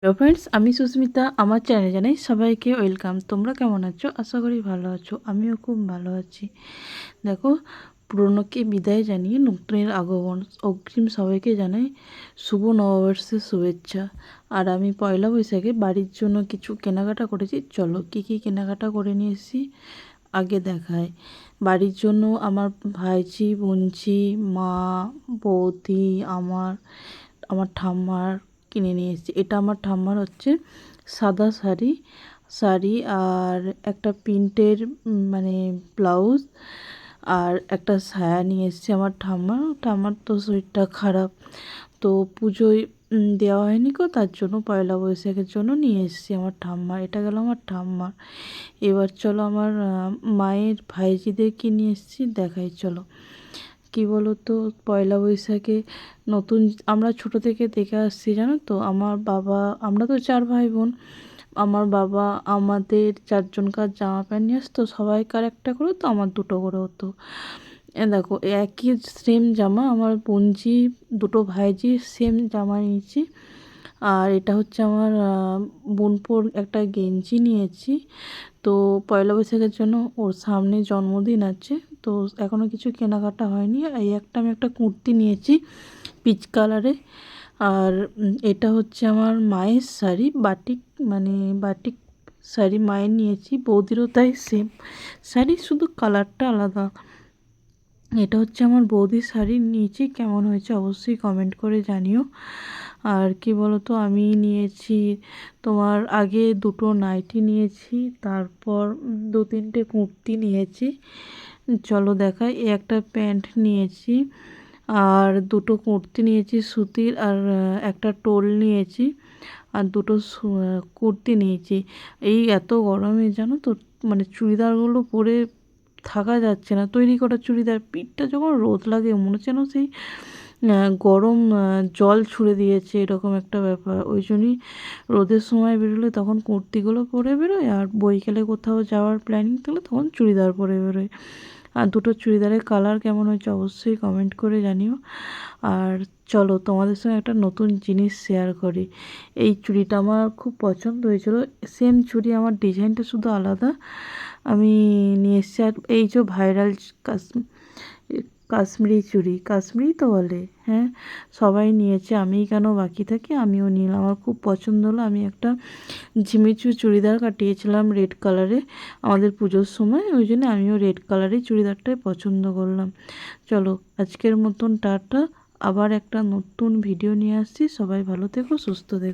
Hello friends, আমি সুস্মিতা। আমার চ্যানেলে জানাই সবাইকে ওয়েলকাম। তোমরা কেমন আছো? আশা করি ভালো আছো। আমিও খুব ভালো আছি। দেখো, পুরনোকে বিদায় জানিয়ে নতুনের আগমন। অগ্রিম সবাইকে জানাই শুভ নববর্ষের শুভেচ্ছা। আর আমি পয়লা বৈশাখে বাড়ির জন্য কিছু কেনাকাটা করেছি। চলো কী কী কেনাকাটা করে নিয়ে এসেছি আগে দেখায়। বাড়ির জন্য আমার ভাইঝি, বোনঝি, মা, বৌদি, আমার ঠাম্মার কিনে নিয়ে এসেছি। এটা আমার ঠাম্মার হচ্ছে সাদা শাড়ি আর একটা প্রিন্টের মানে ব্লাউজ আর একটা সায়া নিয়ে এসেছি আমার ঠাম্মার তো শরীরটা খারাপ, তো পুজোয় দেওয়া হয়নি গো, তার জন্য পয়লা বৈশাখের জন্য নিয়ে এসেছি আমার ঠাম্মা। এটা গেল আমার ঠাম্মার। এবার চলো আমার মায়ের ভাইঝিদের কি নিয়ে এসেছি দেখাই। চলো, কি বলো তো, পয়লা বৈশাখে নতুন আমরা ছোট থেকে দেখে আসছি, জানো তো। আমরা তো 4 ভাই বোন। আমার বাবা আমাদের 4জনকার জামা প্যান্ট নিয়ে আসতো, সবাইকার একটা করে, তো আমার 2টো করে হতো। দেখো, একই সেম জামা আমার বোনঝি, 2টো ভাইঝি সেম জামা নিয়েছি। আর এটা হচ্ছে আমার বোনপোর একটা গেঞ্জি নিয়েছি। তো পয়লা বৈশাখের জন্য ওর সামনে জন্মদিন আছে, তো এখনও কিছু কেনাকাটা হয়নি। এই আমি একটা কুর্তি নিয়েছি পিচ কালারে। আর এটা হচ্ছে আমার মায়ের শাড়ি, বাটিক শাড়ি মায়ের নিয়েছি, বৌদিরও তাই সেম শাড়ি, শুধু কালারটা আলাদা। এটা হচ্ছে আমার বৌদির শাড়ি নিয়েছি, কেমন হয়েছে অবশ্যই কমেন্ট করে জানিও। আর কি বলো তো, আমি নিয়েছি তোমার আগে 2টো নাইটি নিয়েছি, তারপর 2-3টে কুর্তি নিয়েছি। চলো দেখাই। একটা প্যান্ট নিয়েছি আর 2টো কুর্তি নিয়েছি সুতির, আর একটা টোল নিয়েছি আর 2টো কুর্তি নিয়েছি। এই এত গরমে জানো তো, মানে চুড়িদারগুলো পরে থাকা যাচ্ছে না। তৈরি করা চুড়িদার, পিঠটা যখন রোদ লাগে মনে হচ্ছে যেন সেই গরম জল ছুঁড়ে দিয়েছে, এরকম একটা ব্যাপার। ওই জন্যই রোদের সময় বেরোলে তখন কুর্তিগুলো পরে বেরোয়, আর বৈকালে কোথাও যাওয়ার প্ল্যানিং থাকলে তখন চুড়িদার পরে বেরোয়। আর 2টো চুড়িদারের কালার কেমন হয়েছে অবশ্যই কমেন্ট করে জানিও। আর চলো তোমাদের সঙ্গে একটা নতুন জিনিস শেয়ার করি। এই চুড়িটা আমার খুব পছন্দ হয়েছিল, সেম চুড়ি, আমার ডিজাইনটা শুধু আলাদা। আমি নিয়ে এসেছি। আর এই যে ভাইরাল কাশ্মীরি তো বলে, হ্যাঁ, সবাই নিয়েছে, আমিই কেন বাকি থাকি, আমিও নিলাম। আমার খুব পছন্দ হলো। আমি একটা ঝিমিচু চুড়িদার কাটিয়েছিলাম রেড কালারে আমাদের পুজোর সময়, ওই জন্য আমিও রেড কালারের চুড়িদারটাই পছন্দ করলাম। চলো আজকের মতন টাটা, আবার একটা নতুন ভিডিও নিয়ে আসছি। সবাই ভালো থেকো, সুস্থ থেকো।